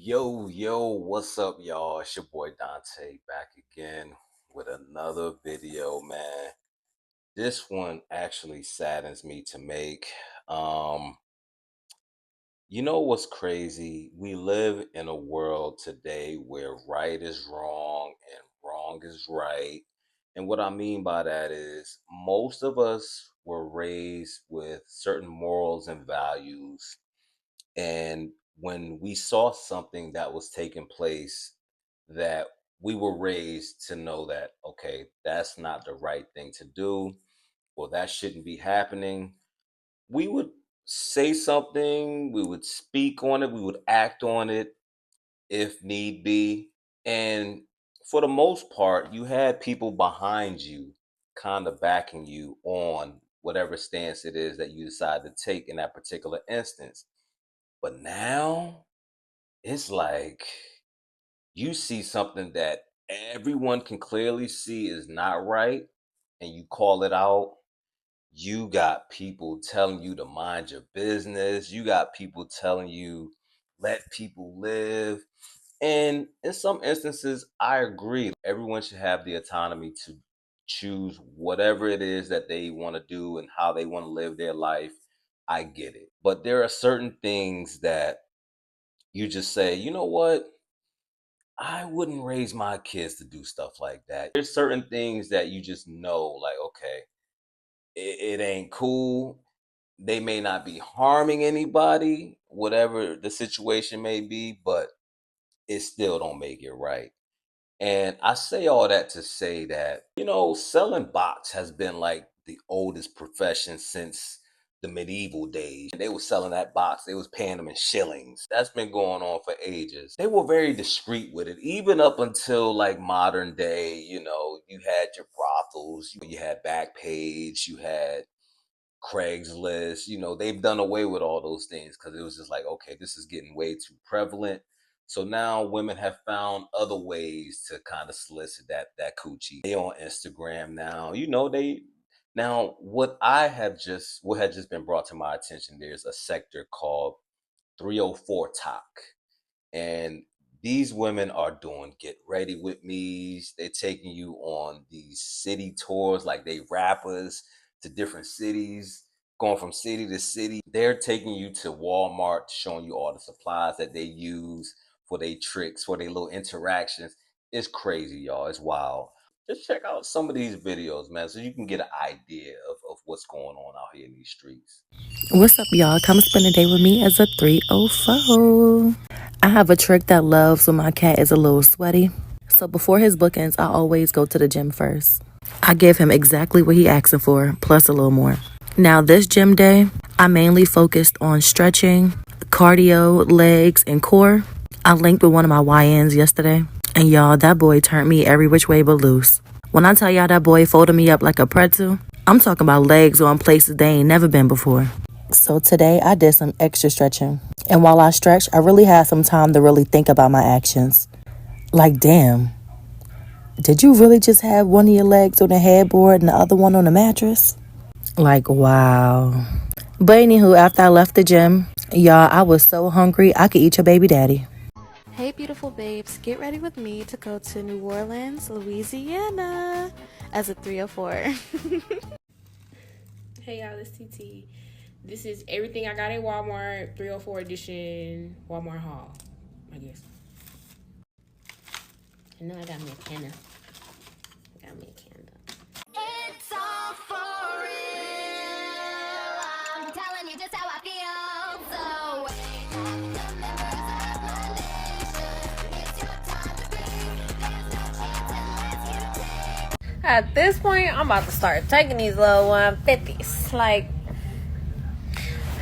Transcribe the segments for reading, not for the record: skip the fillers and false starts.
Yo, what's up, y'all? It's your boy Dante back again with another video, man. This one actually saddens me to make. Um, you know what's crazy? We live in a world today where right is wrong and wrong is right. And what I mean by that is most of us were raised with certain morals and values, and when we saw something that was taking place that we were raised to know that, okay, that's not the right thing to do, or that shouldn't be happening, we would say something, we would speak on it, we would act on it if need be. And for the most part, you had people behind you kind of backing you on whatever stance it is that you decide to take in that particular instance. But now it's like you see something that everyone can clearly see is not right, and you call it out. You got people telling you to mind your business. You got people telling you let people live. And in some instances, I agree. Everyone should have the autonomy to choose whatever it is that they want to do and how they want to live their life. I get it. But there are certain things that you just say, you know what? I wouldn't raise my kids to do stuff like that. There's certain things that you just know, like, okay, it ain't cool. They may not be harming anybody, whatever the situation may be, but it still don't make it right. And I say all that to say that, selling box has been like the oldest profession since the medieval days. They were selling that box, they was paying them in shillings. That's been going on for ages. They were very discreet with it, even up until like modern day. You had your brothels, you had Backpage, you had Craigslist. They've done away with all those things because it was just like, okay, this is getting way too prevalent. So now women have found other ways to kind of solicit that coochie. They on Instagram now. Now what had just been brought to my attention. There's a sector called 304 Talk, and these women are doing get ready with me's. They're taking you on these city tours like they rappers to different cities, going from city to city. They're taking you to Walmart, showing you all the supplies that they use for their tricks, for their little interactions. It's crazy, y'all. It's wild. Just check out some of these videos, man, so you can get an idea of what's going on out here in these streets. What's up, y'all? Come spend a day with me as a 304. I have a trick that loves when my cat is a little sweaty. So before his bookings, I always go to the gym first. I give him exactly what he asking for, plus a little more. Now, this gym day, I mainly focused on stretching, cardio, legs, and core. I linked with one of my YNs yesterday, and y'all, that boy turned me every which way but loose. When I tell y'all that boy folded me up like a pretzel, I'm talking about legs on places they ain't never been before. So today I did some extra stretching. And while I stretched, I really had some time to really think about my actions. Like, damn, did you really just have one of your legs on the headboard and the other one on the mattress? Like, wow. But anywho, after I left the gym, y'all, I was so hungry I could eat your baby daddy. Hey beautiful babes, get ready with me to go to New Orleans, Louisiana as a 304. Hey y'all, it's TT. This is everything I got at Walmart, 304 edition, Walmart haul, I guess. And now I got me a candle. It's all for real. I'm telling you just how I feel. So wake up the members of my nation. It's your time to be. There's no chance unless you take. At this point, I'm about to start taking these little 150s. Like,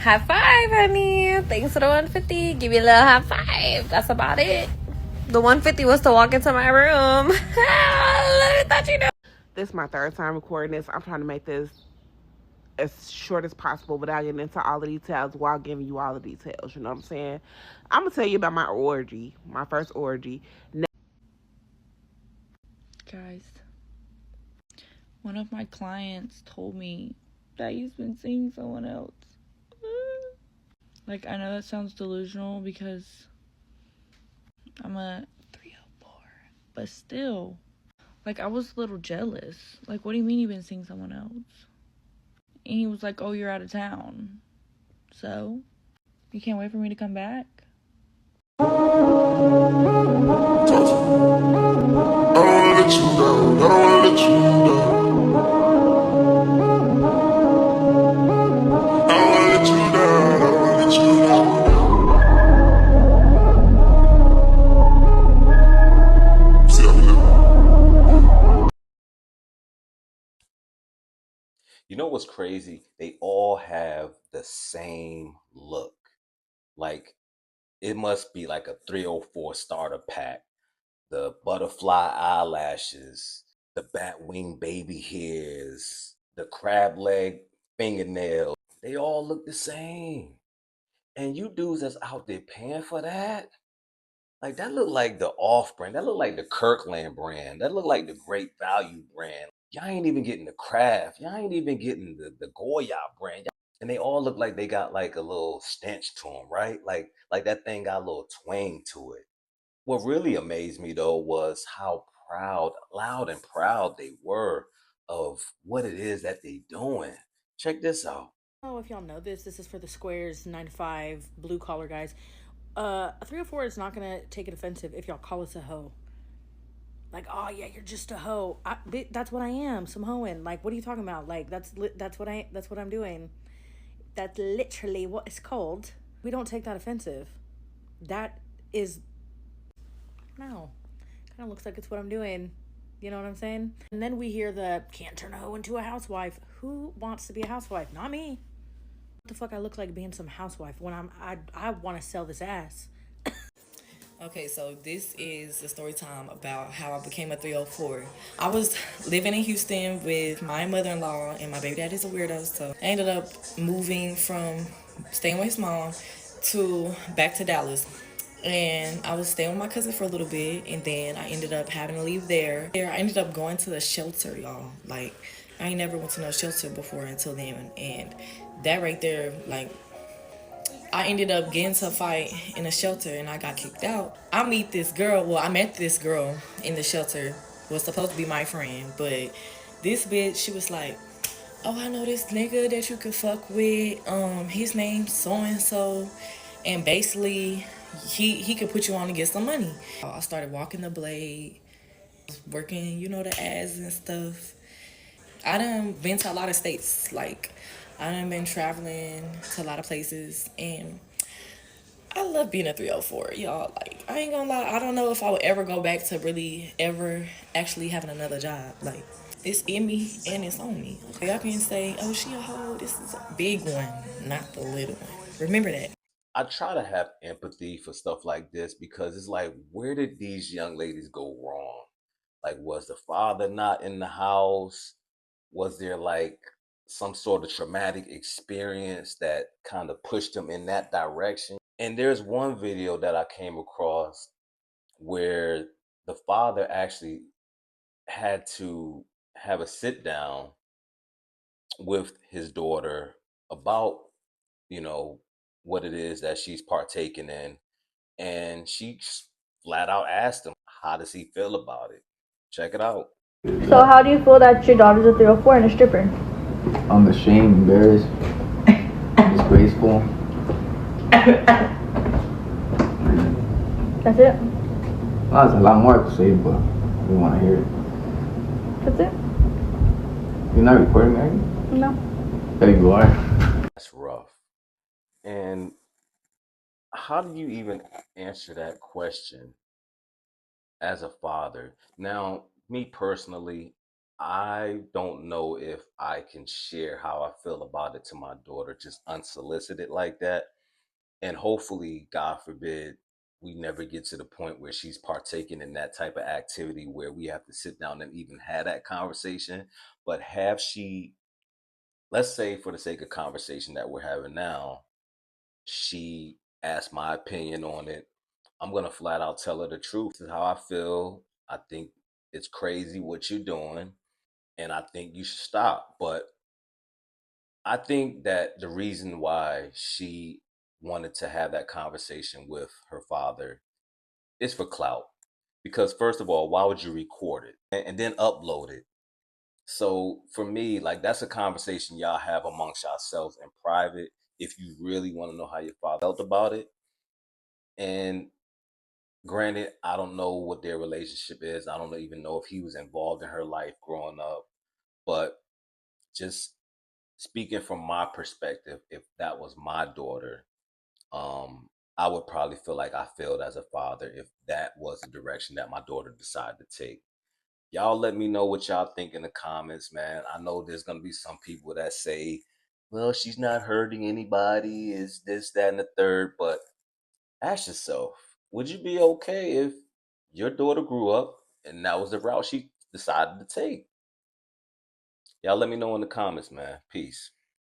high five, honey. Thanks for the 150. Give you a little high five. That's about it. The 150 was to walk into my room. Let me thought you knew. This is my third time recording this. I'm trying to make this as short as possible without getting into all the details while giving you all the details. You know what I'm saying? I'm going to tell you about my orgy, my first orgy. Guys, one of my clients told me that he's been seeing someone else. Like, I know that sounds delusional because I'm a 304. But still, like, I was a little jealous. Like, what do you mean you've been seeing someone else? And he was like, oh, you're out of town. So, you can't wait for me to come back? I don't wanna let you down. I don't wanna let you down. I don't wanna let you down. I don't wanna let you down. See how we live. You know what's crazy? They all have the same look. Like, it must be like a 304 starter pack. The butterfly eyelashes, the bat wing baby hairs, the crab leg fingernails. They all look the same. And you dudes that's out there paying for that? Like, that look like the off brand. That look like the Kirkland brand. That look like the Great Value brand. Y'all ain't even getting the craft. Y'all ain't even getting the Goya brand. And they all look like they got like a little stench to them, right? Like that thing got a little twang to it. What really amazed me though was how proud, loud and proud they were of what it is that they doing. Check this out. Oh, if y'all know this is for the squares, 9 to 5, blue collar guys. A 304 is not gonna take it offensive if y'all call us a hoe. Like, oh yeah, you're just a hoe. That's what I am, some hoeing. Like, what are you talking about? Like, that's what I'm doing. That's literally what it's called. We don't take that offensive. That is, no, kind of looks like it's what I'm doing. You know what I'm saying? And then we hear the can't turn a hoe into a housewife. Who wants to be a housewife? Not me. What the fuck I look like being some housewife when I want to sell this ass. Okay, so this is the story time about how I became a 304. I was living in Houston with my mother-in-law, and my baby dad is a weirdo, so I ended up moving from staying with his mom to back to Dallas. And I was staying with my cousin for a little bit, and then I ended up having to leave there. I ended up going to a shelter, y'all. Like, I ain't never went to no shelter before until then, and that right there, like, I ended up getting into a fight in a shelter and I got kicked out. I met this girl in the shelter, was supposed to be my friend, but this bitch, she was like, oh, I know this nigga that you could fuck with, his name's so-and-so, and basically, he could put you on to get some money. I started walking the blade, working, the ads and stuff. I done been to a lot of states, like, I done been traveling to a lot of places, and I love being a 304, y'all. Like, I ain't gonna lie, I don't know if I would ever go back to really ever actually having another job. Like, it's in me and it's on me. Okay, y'all can say, oh, she a hoe. This is a big one, not the little one. Remember that. I try to have empathy for stuff like this because it's like, where did these young ladies go wrong? Like, was the father not in the house? Was there like some sort of traumatic experience that kind of pushed them in that direction? And there's one video that I came across where the father actually had to have a sit down with his daughter about, you know, what it is that she's partaking in. And she flat out asked him, how does he feel about it? Check it out. So how do you feel that your daughter's a 304 and a stripper? I'm ashamed, embarrassed, disgraceful. That's it? Well, there's a lot more I could say, but we want to hear it. That's it? You're not recording, are you? No. There you are. That's rough. And how do you even answer that question as a father? Now, me personally, I don't know if I can share how I feel about it to my daughter just unsolicited like that. And hopefully, God forbid, we never get to the point where she's partaking in that type of activity where we have to sit down and even have that conversation. But have she, let's say for the sake of conversation that we're having now, she asked my opinion on it. I'm going to flat out tell her the truth. This is how I feel. I think it's crazy what you're doing, and I think you should stop. But I think that the reason why she wanted to have that conversation with her father it's for clout. Because first of all, why would you record it and then upload it? So for me, like, that's a conversation y'all have amongst yourselves in private if you really want to know how your father felt about it. And granted, I don't know what their relationship is. I don't even know if he was involved in her life growing up. But just speaking from my perspective, if that was my daughter, I would probably feel like I failed as a father if that was the direction that my daughter decided to take. Y'all let me know what y'all think in the comments, man. I know there's gonna be some people that say, well, she's not hurting anybody, is this, that, and the third. But ask yourself, would you be okay if your daughter grew up and that was the route she decided to take? Y'all let me know in the comments, man. Peace.